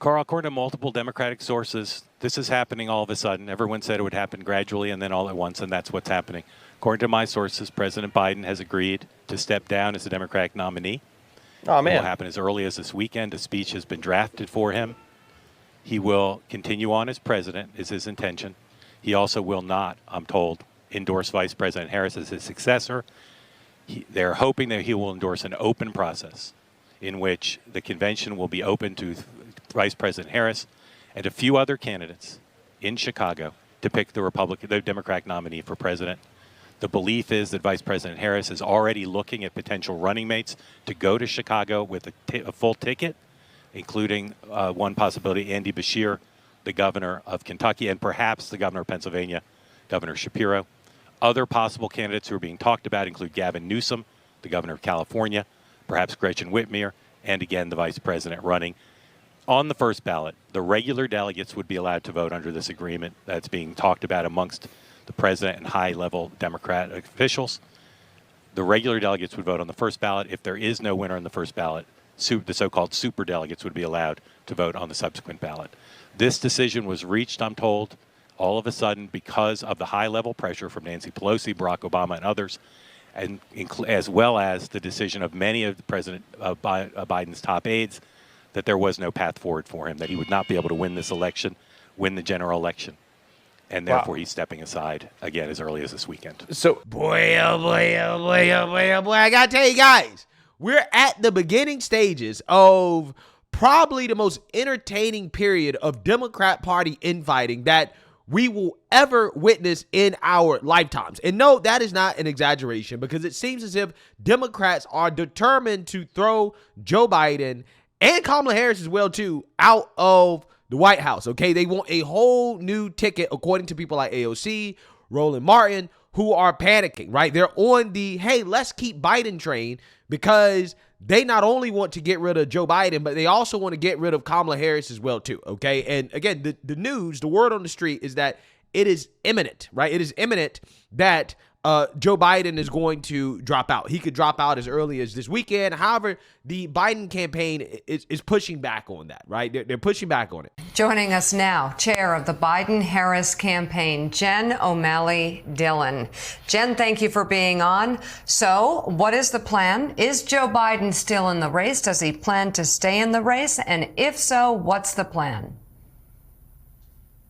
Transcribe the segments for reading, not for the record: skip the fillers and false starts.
Carl, according to multiple Democratic sources, this is happening all of a sudden. Everyone said it would happen gradually and then all at once, and that's what's happening. According to my sources, President Biden has agreed to step down as the Democratic nominee. Oh, man. It will happen as early as this weekend. A speech has been drafted for him. He will continue on as president, is his intention. He also will not, I'm told, endorse Vice President Harris as his successor. They're hoping that he will endorse an open process in which the convention will be open to Vice President Harris and a few other candidates in Chicago to pick the Democratic nominee for president. The belief is that Vice President Harris is already looking at potential running mates to go to Chicago with a full ticket, including one possibility, Andy Beshear, the governor of Kentucky, and perhaps the governor of Pennsylvania, Governor Shapiro. Other possible candidates who are being talked about include Gavin Newsom, the governor of California, perhaps Gretchen Whitmer, and again, the vice president running. On the first ballot, the regular delegates would be allowed to vote under this agreement that's being talked about amongst the president and high-level Democratic officials. The regular delegates would vote on the first ballot. If there is no winner on the first ballot, the so-called super delegates would be allowed to vote on the subsequent ballot. This decision was reached, I'm told, all of a sudden because of the high-level pressure from Nancy Pelosi, Barack Obama, and others, and as well as the decision of many of President Biden's top aides that there was no path forward for him, that he would not be able to win this election, win the general election. And therefore, he's stepping aside again as early as this weekend. So, boy, oh boy, oh boy, oh boy, oh boy, I got to tell you guys, we're at the beginning stages of probably the most entertaining period of Democrat Party infighting that we will ever witness in our lifetimes. And no, that is not an exaggeration, because it seems as if Democrats are determined to throw Joe Biden and Kamala Harris as well, too, out of the White House, okay? They want a whole new ticket, according to people like AOC, Roland Martin, who are panicking, right? They're on the, hey, let's keep Biden train, because they not only want to get rid of Joe Biden, but they also want to get rid of Kamala Harris as well, too, okay? And again, the news, the word on the street is that it is imminent, right? It is imminent that Joe Biden is going to drop out. He could drop out as early as this weekend. However, the Biden campaign is pushing back on that, right? They're pushing back on it. Joining us now, chair of the Biden-Harris campaign, Jen O'Malley Dillon. Jen, thank you for being on. So what is the plan? Is Joe Biden still in the race? Does he plan to stay in the race? And if so, what's the plan?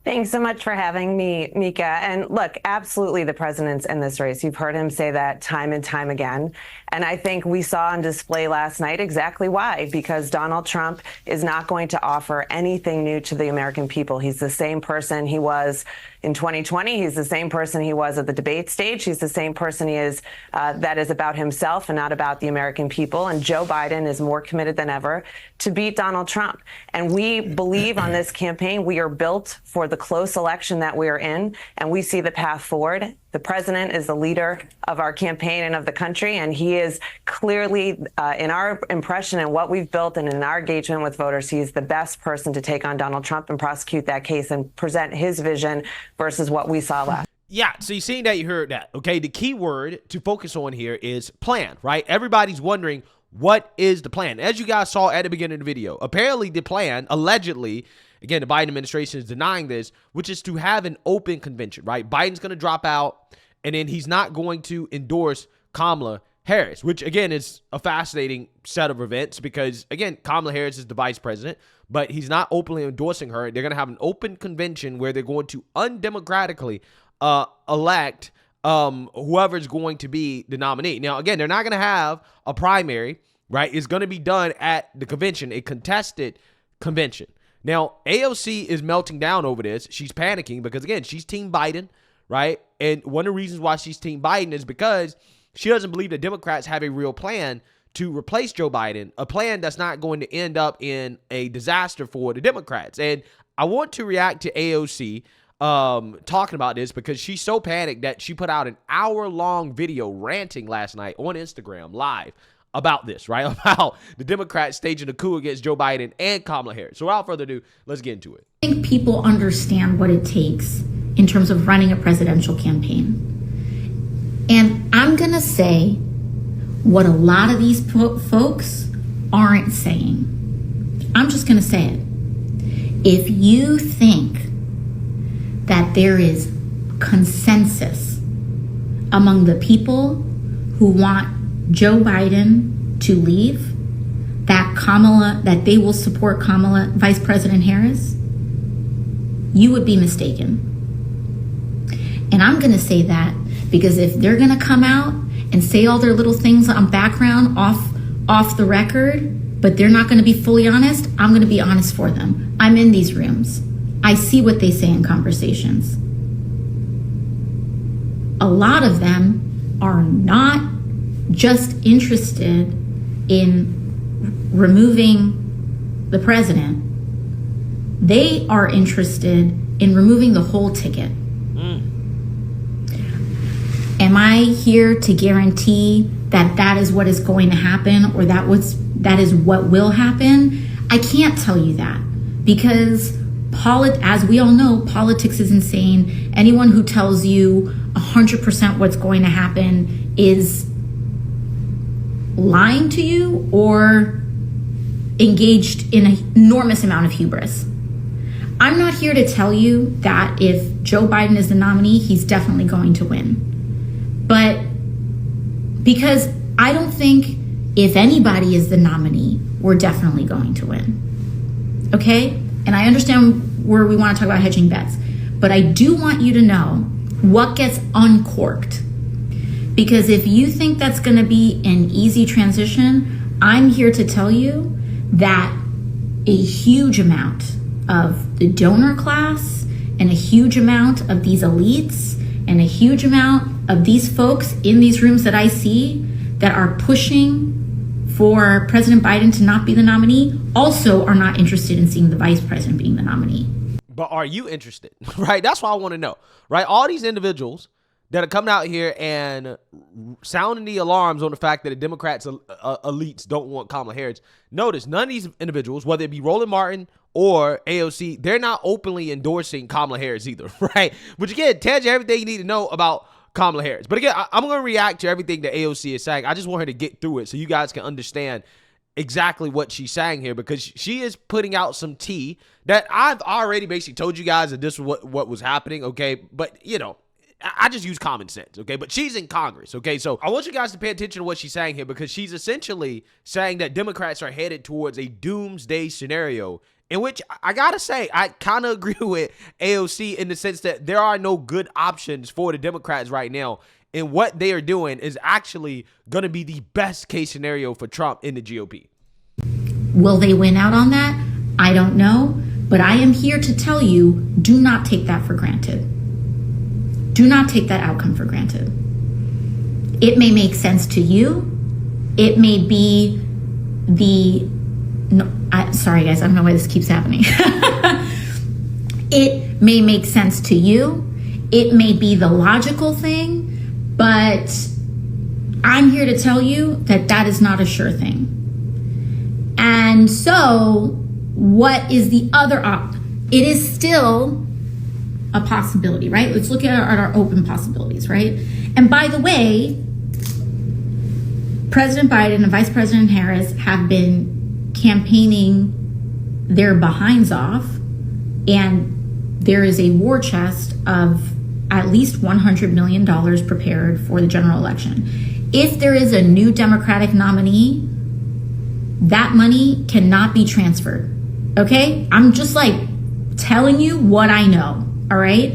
Thanks so much for having me, Mika. And look, absolutely the president's in this race. You've heard him say that time and time again. And I think we saw on display last night exactly why, because Donald Trump is not going to offer anything new to the American people. He's the same person he was in 2020. He's the same person he was at the debate stage. He's the same person he is that is about himself and not about the American people. And Joe Biden is more committed than ever to beat Donald Trump. And we believe on this campaign, we are built for the close election that we are in, and we see the path forward. The president is the leader of our campaign and of the country, and he is clearly, in our impression and what we've built and in our engagement with voters, he is the best person to take on Donald Trump and prosecute that case and present his vision versus what we saw last. Yeah, so you've seen that, you heard that. Okay, the key word to focus on here is plan, right? Everybody's wondering, what is the plan? As you guys saw at the beginning of the video, apparently the plan, allegedly, again, the Biden administration is denying this, which is to have an open convention, right? Biden's going to drop out, and then he's not going to endorse Kamala Harris, which, again, is a fascinating set of events because, again, Kamala Harris is the vice president, but he's not openly endorsing her. They're going to have an open convention where they're going to undemocratically elect whoever's going to be the nominee. Now, again, they're not going to have a primary, right? It's going to be done at the convention, a contested convention. Now, AOC is melting down over this. She's panicking because, again, she's Team Biden, right? And one of the reasons why she's Team Biden is because she doesn't believe that Democrats have a real plan to replace Joe Biden, a plan that's not going to end up in a disaster for the Democrats. And I want to react to AOC talking about this because she's so panicked that she put out an hour-long video ranting last night on Instagram live about this, right? About the Democrats staging a coup against Joe Biden and Kamala Harris. So without further ado, let's get into it. I think people understand what it takes in terms of running a presidential campaign. And I'm going to say what a lot of these folks aren't saying. I'm just going to say it. if you think that there is consensus among the people who want Joe Biden to leave, that they will support Kamala, Vice President Harris, you would be mistaken. And I'm going to say that because if they're going to come out and say all their little things on background off the record, but they're not going to be fully honest, I'm going to be honest for them. I'm in these rooms. I see what they say in conversations. A lot of them are not just interested in removing the president. They are interested in removing the whole ticket. Am I here to guarantee that that is what is going to happen, or that is what will happen? I can't tell you that, because as we all know, politics is insane. Anyone who tells you 100% what's going to happen is lying to you or engaged in an enormous amount of hubris. I'm not here to tell you that if Joe Biden is the nominee, he's definitely going to win. But because I don't think if anybody is the nominee, we're definitely going to win. Okay? And I understand where we want to talk about hedging bets, but I do want you to know what gets uncorked. Because if you think that's going to be an easy transition, I'm here to tell you that a huge amount of the donor class and a huge amount of these elites and a huge amount of these folks in these rooms that I see that are pushing for President Biden to not be the nominee also are not interested in seeing the vice president being the nominee. But are you interested? Right? That's what I want to know. Right? All these individuals that are coming out here and sounding the alarms on the fact that the Democrats elites don't want Kamala Harris. Notice none of these individuals, whether it be Roland Martin or AOC, they're not openly endorsing Kamala Harris either, right? Which again, tells you everything you need to know about Kamala Harris. But again, I'm going to react to everything that AOC is saying. I just want her to get through it so you guys can understand exactly what she's saying here, because she is putting out some tea that I've already basically told you guys that this was what was happening, okay? But, you know, I just use common sense, okay? But she's in Congress, okay? So I want you guys to pay attention to what she's saying here, because she's essentially saying that Democrats are headed towards a doomsday scenario, in which I gotta say, I kind of agree with AOC in the sense that there are no good options for the Democrats right now. And what they are doing is actually going to be the best case scenario for Trump in the GOP. Will they win out on that? I don't know. But I am here to tell you, do not take that for granted. Do not take that outcome for granted. It may make sense to you. It may be sorry guys, I don't know why this keeps happening. It may make sense to you. It may be the logical thing, but I'm here to tell you that that is not a sure thing. And so what is the other it is still a possibility, right? Let's look at our open possibilities, right? And by the way, President Biden and Vice President Harris have been campaigning their behinds off, and there is a war chest of at least $100 million prepared for the general election. If there is a new Democratic nominee, that money cannot be transferred, okay? I'm just like telling you what I know, all right?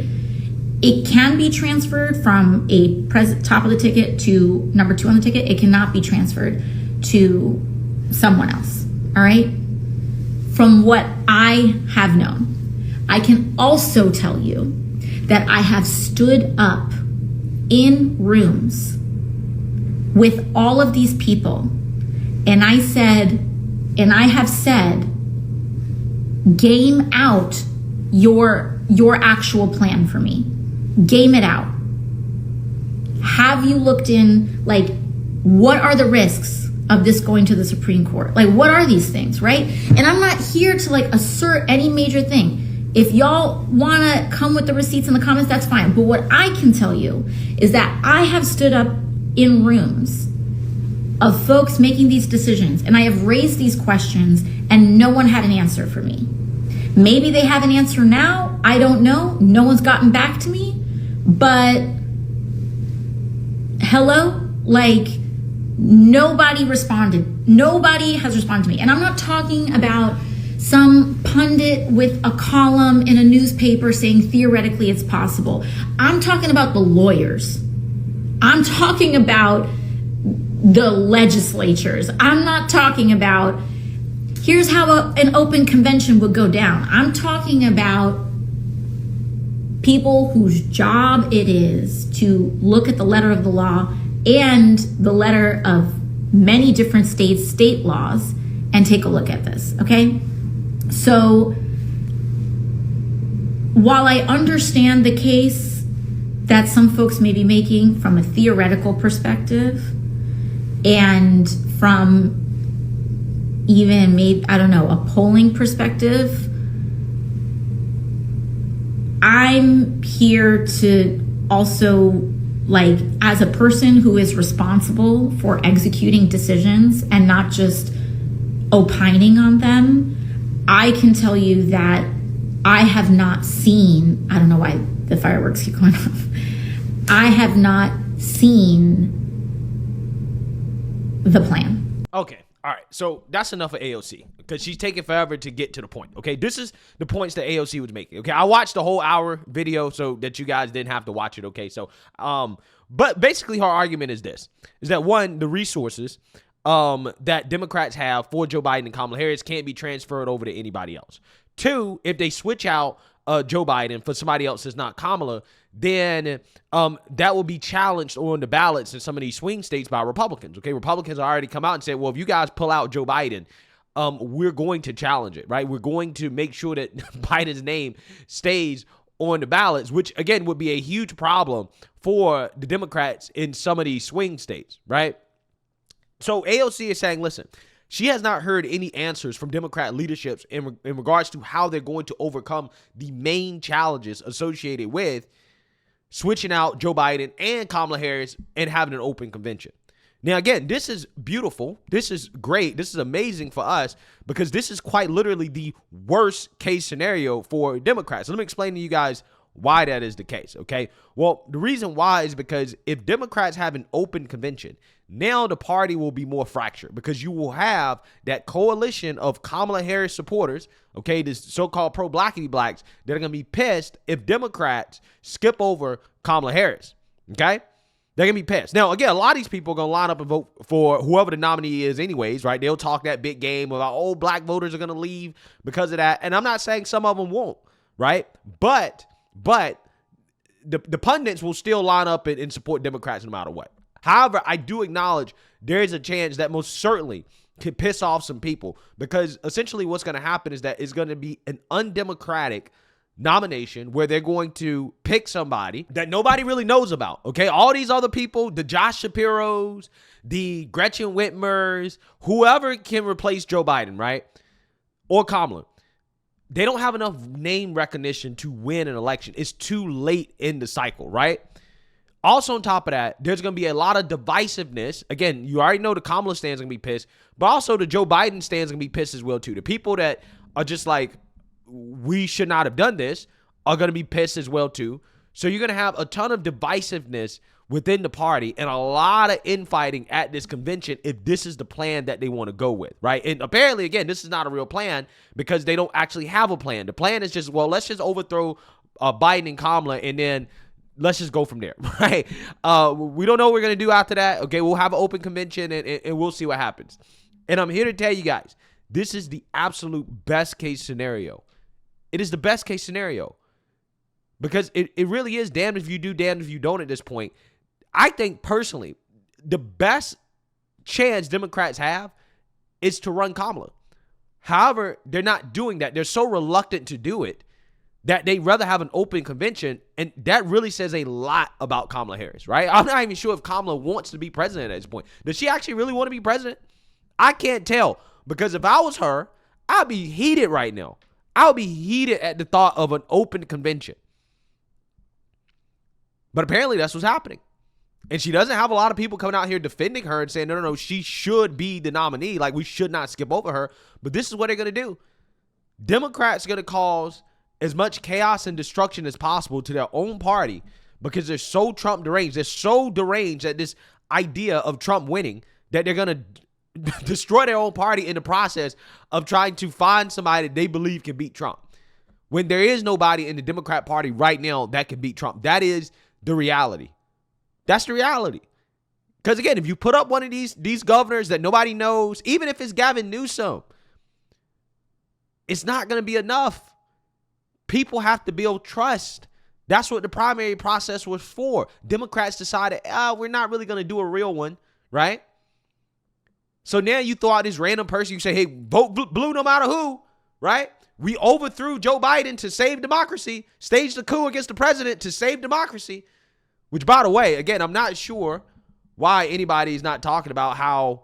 It can be transferred from a top of the ticket to number 2 on the ticket. It cannot be transferred to someone else, all right? From what I have known. I can also tell you that I have stood up in rooms with all of these people, and I have said, game out your actual plan for me. Game it out. Have you looked in, like, what are the risks of this going to the Supreme Court? Like, what are these things, right? And I'm not here to, like, assert any major thing. If y'all want to come with the receipts in the comments, that's fine. But what I can tell you is that I have stood up in rooms of folks making these decisions, and I have raised these questions, and no one had an answer for me. Maybe they have an answer now. I don't know. No one's gotten back to me. But hello? Like, nobody responded. Nobody has responded to me. And I'm not talking about some pundit with a column in a newspaper saying theoretically it's possible. I'm talking about the lawyers. I'm talking about the legislatures. I'm not talking about here's how an open convention would go down. I'm talking about people whose job it is to look at the letter of the law and the letter of many different states' state laws and take a look at this, okay? So while I understand the case that some folks may be making from a theoretical perspective and from even maybe, I don't know, a polling perspective, I'm here to also, like, as a person who is responsible for executing decisions and not just opining on them, I can tell you that I have not seen, I don't know why the fireworks keep going off. I have not seen the plan. Okay. All right. So that's enough of AOC because she's taking forever to get to the point. Okay. This is the points that AOC was making. Okay. I watched the whole hour video so that you guys didn't have to watch it. Okay. So, but basically her argument is this, is that one, the resources that Democrats have for Joe Biden and Kamala Harris can't be transferred over to anybody else. Two, if they switch out Joe Biden for somebody else that's not Kamala, then that will be challenged on the ballots in some of these swing states by Republicans. Okay, Republicans already come out and said, well, if you guys pull out Joe Biden, we're going to challenge it, right? We're going to make sure that Biden's name stays on the ballots, which again would be a huge problem for the Democrats in some of these swing states, right? So AOC is saying, listen, she has not heard any answers from Democrat leaderships in regards to how they're going to overcome the main challenges associated with switching out Joe Biden and Kamala Harris and having an open convention. Now, again, this is beautiful. This is great. This is amazing for us because this is quite literally the worst case scenario for Democrats. Let me explain to you guys why that is the case, okay? Well, the reason why is because if Democrats have an open convention, now the party will be more fractured because you will have that coalition of Kamala Harris supporters, okay, this so-called pro-blackity blacks that are going to be pissed if Democrats skip over Kamala Harris, okay? They're going to be pissed. Now, again, a lot of these people are going to line up and vote for whoever the nominee is anyways, right? They'll talk that big game about, oh, black voters are going to leave because of that. And I'm not saying some of them won't, right? But the pundits will still line up and support Democrats no matter what. However, I do acknowledge there is a chance that most certainly could piss off some people because essentially what's going to happen is that it's going to be an undemocratic nomination where they're going to pick somebody that nobody really knows about, okay? All these other people, the Josh Shapiros, the Gretchen Whitmers, whoever can replace Joe Biden, right? Or Kamala. They don't have enough name recognition to win an election. It's too late in the cycle, right? Also, on top of that, there's going to be a lot of divisiveness. Again, you already know the Kamala stands going to be pissed, but also the Joe Biden stands going to be pissed as well, too. The people that are just like, we should not have done this are going to be pissed as well, too. So you're going to have a ton of divisiveness within the party and a lot of infighting at this convention if this is the plan that they want to go with, right? And apparently, again, this is not a real plan because they don't actually have a plan. The plan is just, well, let's just overthrow Biden and Kamala and then let's just go from there, right? We don't know what we're going to do after that. Okay, we'll have an open convention and we'll see what happens. And I'm here to tell you guys, this is the absolute best case scenario. It is the best case scenario because it really is damned if you do, damned if you don't at this point. I think personally, the best chance Democrats have is to run Kamala. However, they're not doing that. They're so reluctant to do it that they'd rather have an open convention, and that really says a lot about Kamala Harris, right? I'm not even sure if Kamala wants to be president at this point. Does she actually really want to be president? I can't tell, because if I was her, I'd be heated right now. I would be heated at the thought of an open convention. But apparently that's what's happening. And she doesn't have a lot of people coming out here defending her and saying, no, she should be the nominee. Like, we should not skip over her. But this is what they're going to do. Democrats are going to cause as much chaos and destruction as possible to their own party because they're so Trump deranged. They're so deranged at this idea of Trump winning that they're going to destroy their own party in the process of trying to find somebody that they believe can beat Trump. When there is nobody in the Democrat Party right now that can beat Trump. That is the reality. That's the reality. Because again, if you put up one of these governors that nobody knows, even if it's Gavin Newsom, it's not going to be enough. People have to build trust. That's what the primary process was for. Democrats decided, we're not really going to do a real one, right? So now you throw out this random person, you say, hey, vote blue no matter who, right? We overthrew Joe Biden to save democracy, staged a coup against the president to save democracy, which, by the way, again, I'm not sure why anybody is not talking about how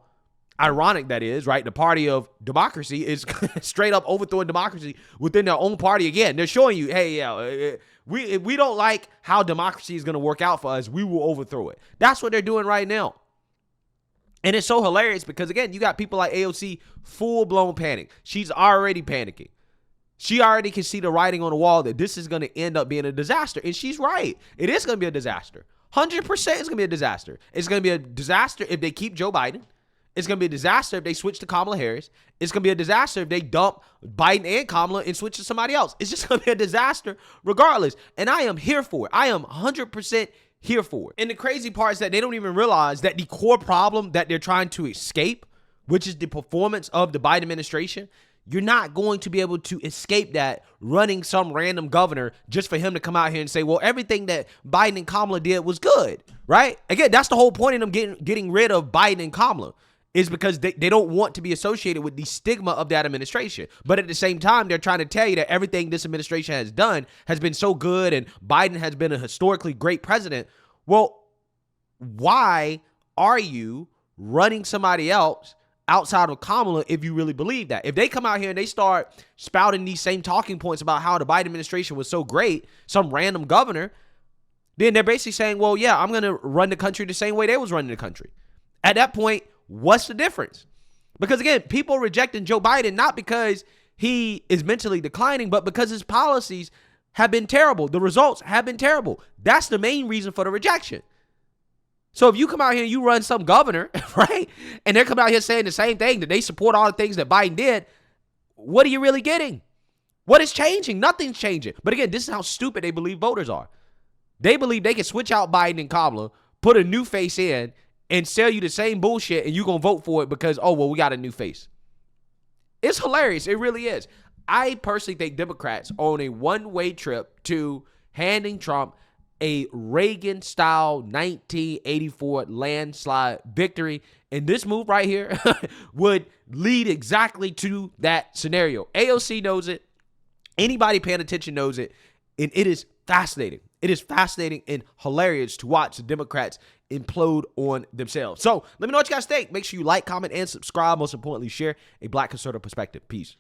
ironic that is, right? The party of democracy is straight up overthrowing democracy within their own party again. They're showing you, hey, yeah, we don't like how democracy is going to work out for us. We will overthrow it. That's what they're doing right now. And it's so hilarious because, again, you got people like AOC full-blown panic. She's already panicking. She already can see the writing on the wall that this is going to end up being a disaster. And she's right. It is going to be a disaster. 100% it's going to be a disaster. It's going to be a disaster if they keep Joe Biden. It's going to be a disaster if they switch to Kamala Harris. It's going to be a disaster if they dump Biden and Kamala and switch to somebody else. It's just going to be a disaster regardless. And I am here for it. I am 100% here for it. And the crazy part is that they don't even realize that the core problem that they're trying to escape, which is the performance of the Biden administration, you're not going to be able to escape that running some random governor just for him to come out here and say, well, everything that Biden and Kamala did was good, right? Again, that's the whole point of them getting rid of Biden and Kamala, is because they don't want to be associated with the stigma of that administration. But at the same time, they're trying to tell you that everything this administration has done has been so good and Biden has been a historically great president. Well, why are you running somebody else outside of Kamala if you really believe that? If they come out here and they start spouting these same talking points about how the Biden administration was so great, some random governor, then they're basically saying, well, yeah, I'm going to run the country the same way they was running the country. At that point, what's the difference? Because again, people are rejecting Joe Biden not because he is mentally declining, but because his policies have been terrible. The results have been terrible. That's the main reason for the rejection. So if you come out here and you run some governor, right, and they're coming out here saying the same thing, that they support all the things that Biden did, what are you really getting? What is changing? Nothing's changing. But again, this is how stupid they believe voters are. They believe they can switch out Biden and Kamala, put a new face in, and sell you the same bullshit, and you're going to vote for it because, oh, well, we got a new face. It's hilarious. It really is. I personally think Democrats are on a one-way trip to handing Trump a Reagan-style 1984 landslide victory. And this move right here would lead exactly to that scenario. AOC knows it. Anybody paying attention knows it. And it is fascinating. It is fascinating and hilarious to watch the Democrats implode on themselves. So let me know what you guys think. Make sure you like, comment, and subscribe. Most importantly, share a Black conservative perspective. Peace.